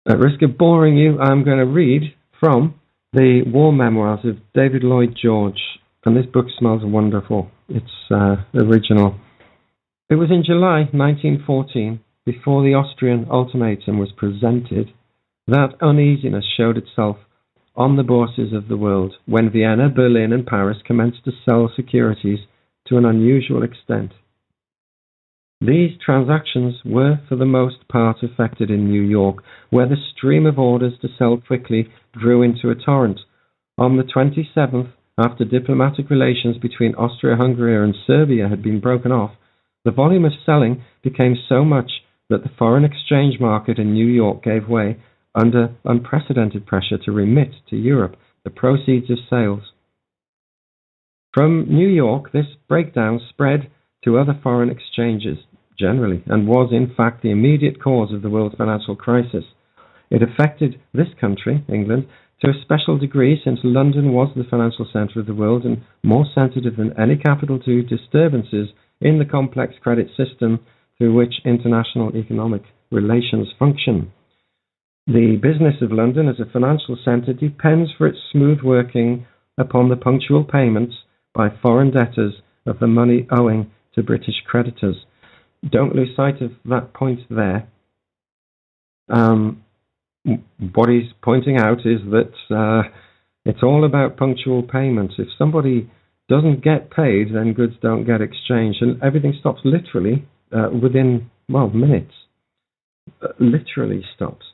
At risk of boring you, I'm going to read from the War Memoirs of David Lloyd George, and this book smells wonderful. It's original. It was in July 1914, before the Austrian ultimatum was presented, that uneasiness showed itself on the bourses of the world, when Vienna, Berlin and Paris commenced to sell securities to an unusual extent. These transactions were for the most part effected in New York, where the stream of orders to sell quickly grew into a torrent. On the 27th, after diplomatic relations between Austria-Hungary and Serbia had been broken off, the volume of selling became so much that the foreign exchange market in New York gave way under unprecedented pressure to remit to Europe the proceeds of sales. From New York, this breakdown spread to other foreign exchanges generally, and was in fact the immediate cause of the world financial crisis. It affected this country, England, to a special degree, since London was the financial centre of the world and more sensitive than any capital to disturbances in the complex credit system through which international economic relations function. The business of London as a financial centre depends for its smooth working upon the punctual payments by foreign debtors of the money owing to British creditors. Don't lose sight of that point there. What he's pointing out is that it's all about punctual payments. If somebody doesn't get paid, then goods don't get exchanged, and everything stops literally within, minutes. Literally stops.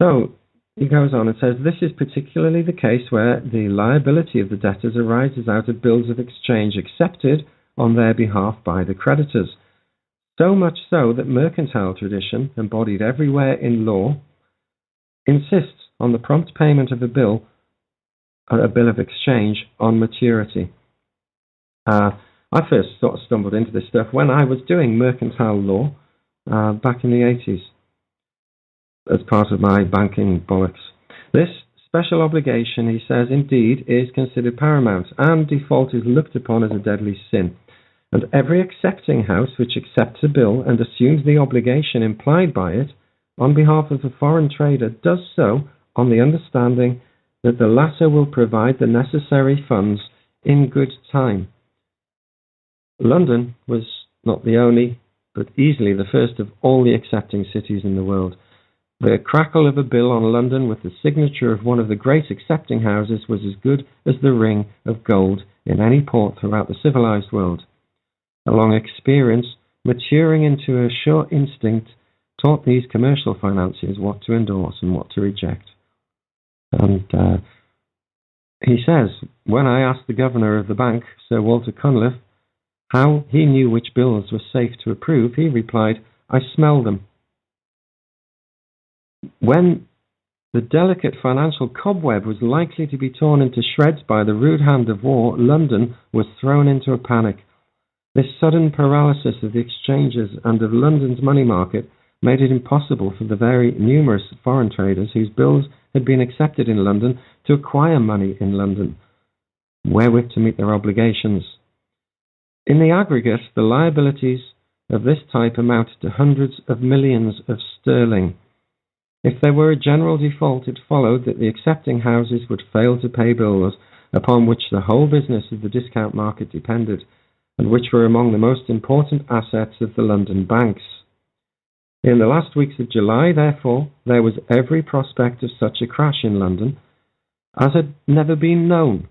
So he goes on and says, this is particularly the case where the liability of the debtors arises out of bills of exchange accepted on their behalf by the creditors. So much so that mercantile tradition, embodied everywhere in law, insists on the prompt payment of a bill of exchange on maturity. I first sort of stumbled into this stuff when I was doing mercantile law back in the 80s as part of my banking bollocks. This special obligation, he says, indeed is considered paramount, and default is looked upon as a deadly sin. And every accepting house which accepts a bill and assumes the obligation implied by it on behalf of a foreign trader does so on the understanding that the latter will provide the necessary funds in good time. London was not the only, but easily the first of all the accepting cities in the world. The crackle of a bill on London with the signature of one of the great accepting houses was as good as the ring of gold in any port throughout the civilized world. A long experience, maturing into a sure instinct, taught these commercial financiers what to endorse and what to reject. And he says, when I asked the governor of the bank, Sir Walter Cunliffe, how he knew which bills were safe to approve, he replied, I smell them. When the delicate financial cobweb was likely to be torn into shreds by the rude hand of war, London was thrown into a panic. This sudden paralysis of the exchanges and of London's money market made it impossible for the very numerous foreign traders whose bills had been accepted in London to acquire money in London, wherewith to meet their obligations. In the aggregate, the liabilities of this type amounted to hundreds of millions of sterling. If there were a general default, it followed that the accepting houses would fail to pay bills upon which the whole business of the discount market depended, and which were among the most important assets of the London banks. In the last weeks of July, therefore, there was every prospect of such a crash in London as had never been known.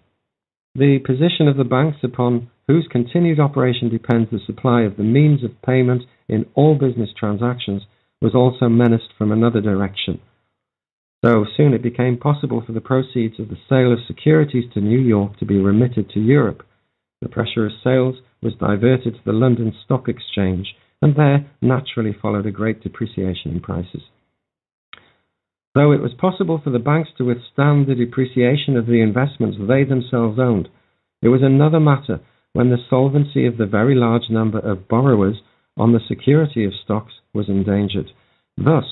The position of the banks, upon whose continued operation depends the supply of the means of payment in all business transactions, was also menaced from another direction. So soon it became possible for the proceeds of the sale of securities to New York to be remitted to Europe. The pressure of sales was diverted to the London Stock Exchange, and there naturally followed a great depreciation in prices. Though it was possible for the banks to withstand the depreciation of the investments they themselves owned, it was another matter when the solvency of the very large number of borrowers on the security of stocks was endangered. Thus,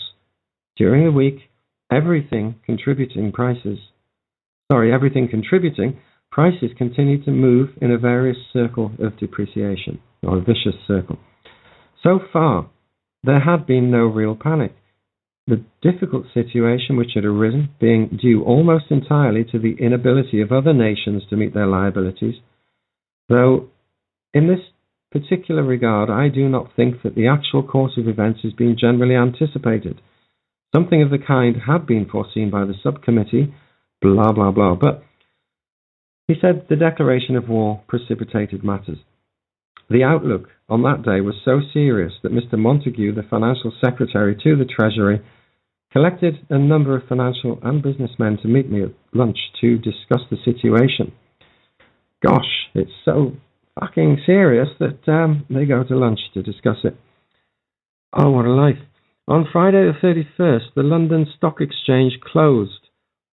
during the week, everything contributing, prices continued to move in a various circle of depreciation, or a vicious circle. So far, there had been no real panic. the difficult situation which had arisen being due almost entirely to the inability of other nations to meet their liabilities, though in this particular regard I do not think that the actual course of events has been generally anticipated. Something of the kind had been foreseen by the subcommittee, blah blah blah, but he said the declaration of war precipitated matters. The outlook on that day was so serious that Mr. Montague, the financial secretary to the Treasury, collected a number of financial and businessmen to meet me at lunch to discuss the situation. Gosh, it's so fucking serious that they go to lunch to discuss it. Oh, what a life. On Friday the 31st, the London Stock Exchange closed.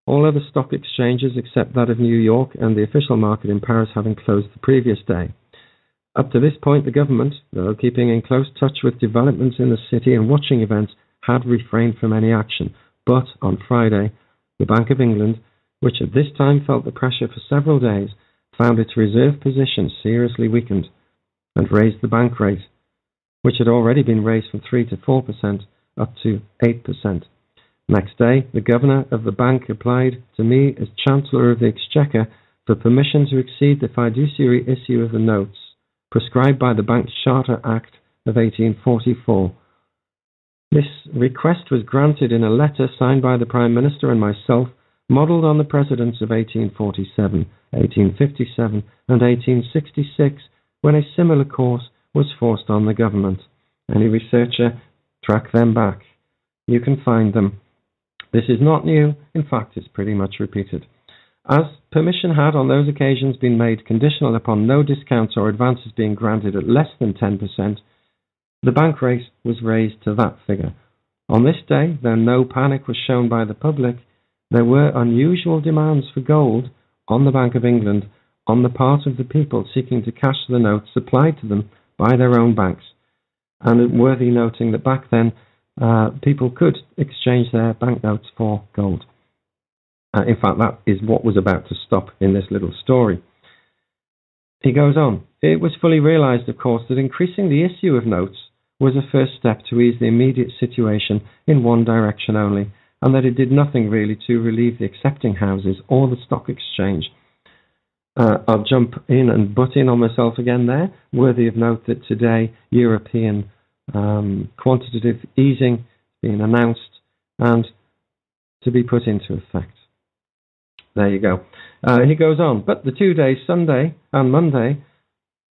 All other stock exchanges except that of New York and the official market in Paris having closed the previous day. Up to this point, the government, though keeping in close touch with developments in the city and watching events, had refrained from any action. But on Friday, the Bank of England, which at this time felt the pressure for several days, found its reserve position seriously weakened and raised the bank rate, which had already been raised from 3 to 4% up to 8%. Next day, the governor of the bank applied to me as Chancellor of the Exchequer for permission to exceed the fiduciary issue of the notes prescribed by the Bank's Charter Act of 1844. This request was granted in a letter signed by the Prime Minister and myself, modelled on the precedents of 1847, 1857 and 1866, when a similar course was forced on the government. Any researcher, track them back. You can find them. This is not new, in fact it's pretty much repeated. As permission had on those occasions been made conditional upon no discounts or advances being granted at less than 10%, the bank rate was raised to that figure. On this day, though no panic was shown by the public, there were unusual demands for gold on the Bank of England on the part of the people seeking to cash the notes supplied to them by their own banks. And worthy noting that back then, people could exchange their banknotes for gold. In fact, that is what was about to stop in this little story. He goes on. It was fully realized, of course, that increasing the issue of notes was a first step to ease the immediate situation in one direction only, and that it did nothing really to relieve the accepting houses or the stock exchange. I'll jump in and butt in on myself again there. Worthy of note that today European quantitative easing being announced and to be put into effect. There you go. He goes on, but the 2 days, Sunday and Monday,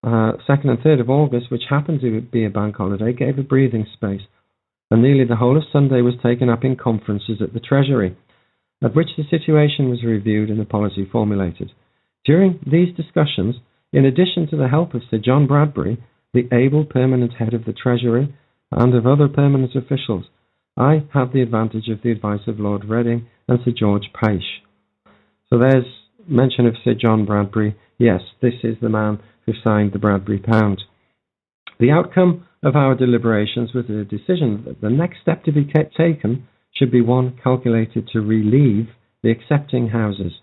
2nd and 3rd of August, which happened to be a bank holiday, gave a breathing space, and nearly the whole of Sunday was taken up in conferences at the Treasury, at which the situation was reviewed and the policy formulated. During these discussions, in addition to the help of Sir John Bradbury, the able permanent head of the Treasury, and of other permanent officials, I had the advantage of the advice of Lord Reading and Sir George Paish. So there's mention of Sir John Bradbury. Yes, this is the man who signed the Bradbury Pound. The outcome of our deliberations was a decision that the next step to be taken should be one calculated to relieve the accepting houses,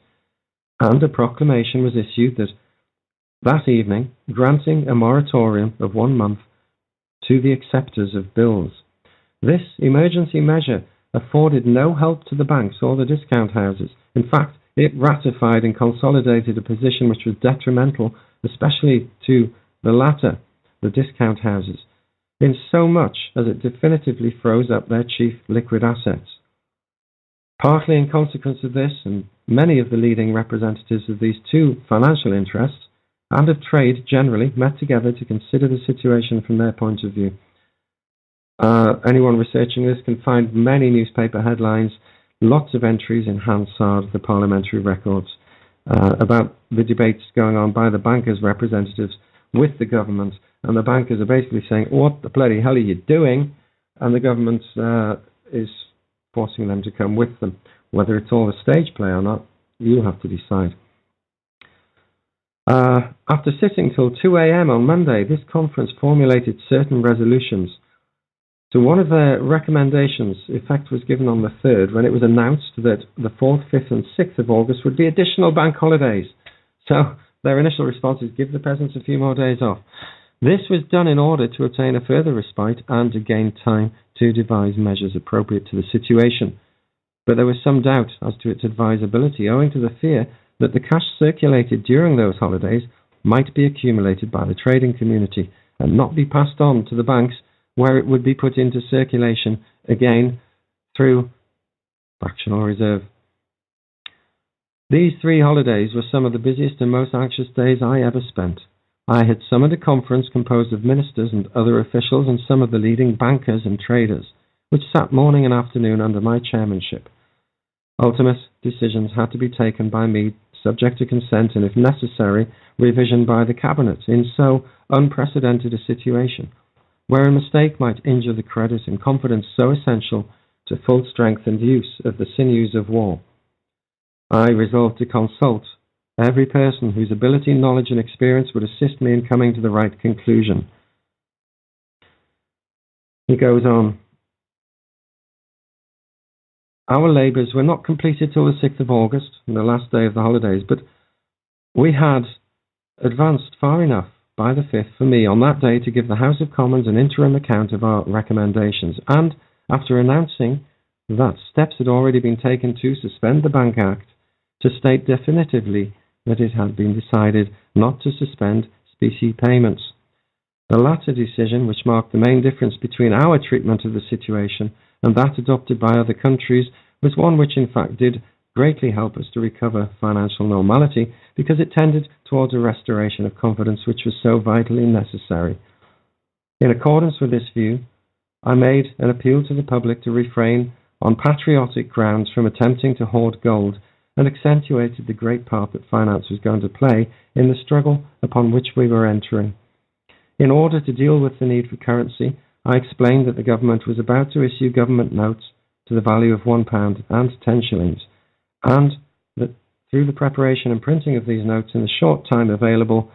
and a proclamation was issued that evening granting a moratorium of 1 month to the acceptors of bills. This emergency measure afforded no help to the banks or the discount houses. In fact, it ratified and consolidated a position which was detrimental, especially to the latter, the discount houses, in so much as it definitively froze up their chief liquid assets. Partly in consequence of this, and many of the leading representatives of these two financial interests, and of trade generally, met together to consider the situation from their point of view. Anyone researching this can find many newspaper headlines, lots of entries in Hansard, the parliamentary records, about the debates going on by the bankers' representatives with the government, and the bankers are basically saying, what the bloody hell are you doing? And the government is forcing them to come with them. Whether it's all a stage play or not, you have to decide. After sitting till 2 a.m. on Monday, this conference formulated certain resolutions. To one of their recommendations, effect was given on the 3rd, when it was announced that the 4th, 5th and 6th of August would be additional bank holidays. So their initial response is give the peasants a few more days off. This was done in order to obtain a further respite and to gain time to devise measures appropriate to the situation. But there was some doubt as to its advisability owing to the fear that the cash circulated during those holidays might be accumulated by the trading community and not be passed on to the banks, where it would be put into circulation again through fractional reserve. These 3 holidays were some of the busiest and most anxious days I ever spent. I had summoned a conference composed of ministers and other officials and some of the leading bankers and traders, which sat morning and afternoon under my chairmanship. Ultimate decisions had to be taken by me, subject to consent and, if necessary, revision by the Cabinet in so unprecedented a situation, where a mistake might injure the credit and confidence so essential to full strength and use of the sinews of war. I resolved to consult every person whose ability, knowledge and experience would assist me in coming to the right conclusion. He goes on. Our labours were not completed till the 6th of August, the last day of the holidays, but we had advanced far enough by the 5th for me on that day to give the House of Commons an interim account of our recommendations, and after announcing that steps had already been taken to suspend the Bank Act, to state definitively that it had been decided not to suspend specie payments. The latter decision, which marked the main difference between our treatment of the situation and that adopted by other countries, was one which in fact did greatly help us to recover financial normality, because it tended towards a restoration of confidence which was so vitally necessary. In accordance with this view, I made an appeal to the public to refrain on patriotic grounds from attempting to hoard gold, and accentuated the great part that finance was going to play in the struggle upon which we were entering. In order to deal with the need for currency, I explained that the government was about to issue government notes to the value of £1 and 10 shillings, and that through the preparation and printing of these notes in the short time available,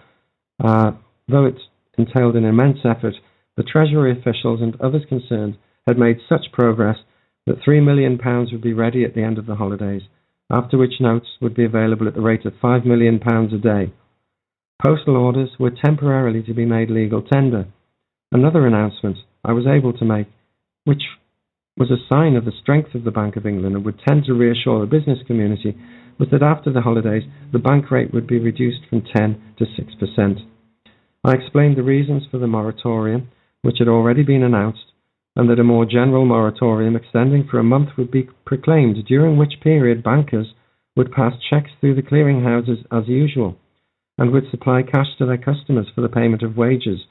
though it entailed an immense effort, the Treasury officials and others concerned had made such progress that £3 million would be ready at the end of the holidays, after which notes would be available at the rate of £5 million a day. Postal orders were temporarily to be made legal tender. Another announcement I was able to make, which was a sign of the strength of the Bank of England and would tend to reassure the business community, was that after the holidays the bank rate would be reduced from 10 to 6%. I explained the reasons for the moratorium, which had already been announced, and that a more general moratorium extending for a month would be proclaimed, during which period bankers would pass cheques through the clearing houses as usual, and would supply cash to their customers for the payment of wages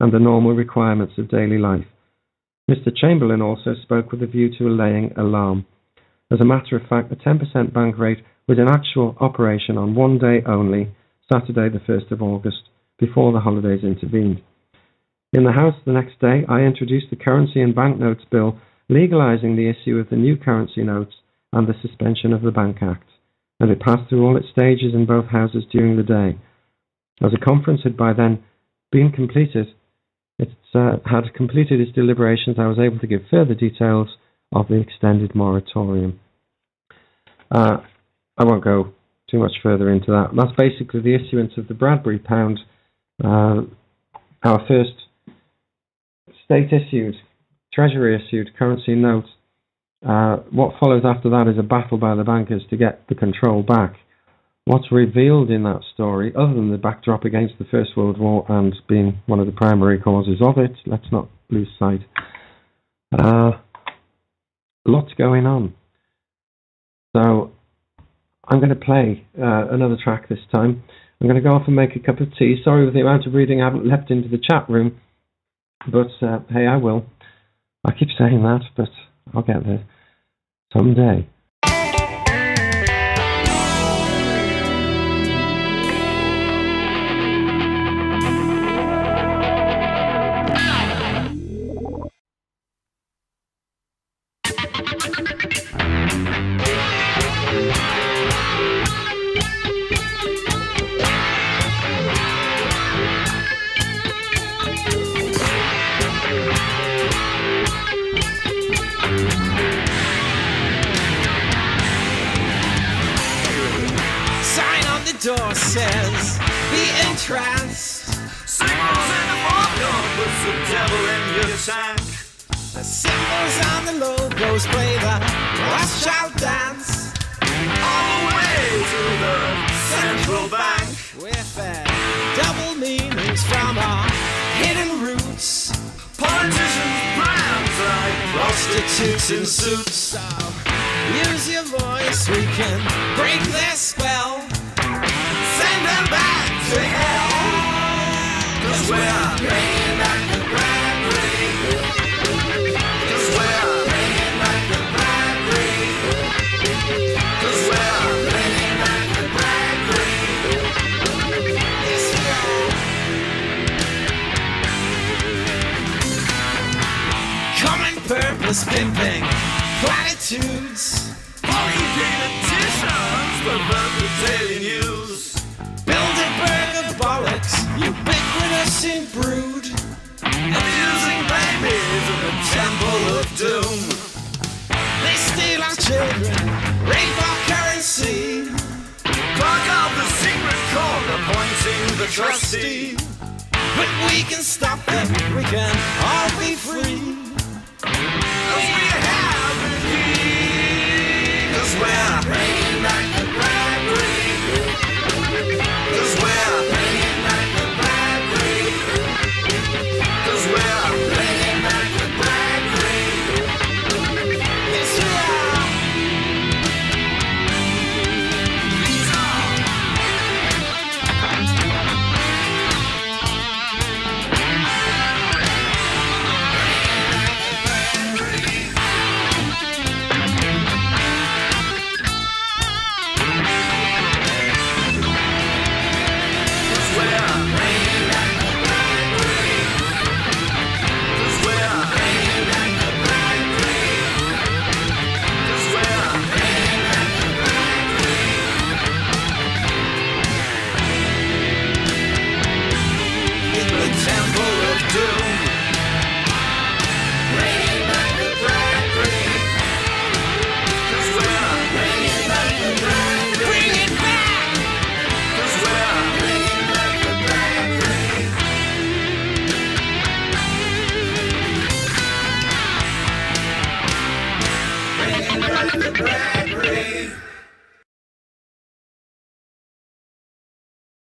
and the normal requirements of daily life. Mr. Chamberlain also spoke with a view to allaying alarm. As a matter of fact, the 10% bank rate was in actual operation on one day only, Saturday the 1st of August, before the holidays intervened. In the House the next day, I introduced the Currency and Banknotes Bill, legalising the issue of the new currency notes and the suspension of the Bank Act, and it passed through all its stages in both houses during the day. As a conference had by then been completed, had completed its deliberations, I was able to give further details of the extended moratorium. I won't go too much further into that. That's basically the issuance of the Bradbury Pound, our first state-issued, Treasury-issued currency note. What follows after that is a battle by the bankers to get the control back. What's revealed in that story, other than the backdrop against the First World War and being one of the primary causes of it, let's not lose sight. Lots going on. So I'm going to play another track this time. I'm going to go off and make a cup of tea. Sorry for the amount of reading I haven't left into the chat room, but hey, I will. I keep saying that, but I'll get there someday. Door says, be entranced. Signals in the morning. gonna put some devil in your tank. The symbols on the logos play the Rothschild dance All the way to the central bank. with double meanings from our hidden roots. Politicians' brands like prostitutes in suits. So use your voice, we can break their spell. Send them back to hell. 'Cause we're bringing back the Bradbury. 'Cause we're bringing back the Bradbury. 'Cause we're bringing back the Bradbury. Yes, we are. Common purpose pimping platitudes. Phony politicians perpetuating news. Bilderberg bollocks, ubiquitous in brood. Abusing babies in the temple of doom. They steal our children, rape our currency. Clock out the secret court appointing the trustee. But we can stop them, we can all be free.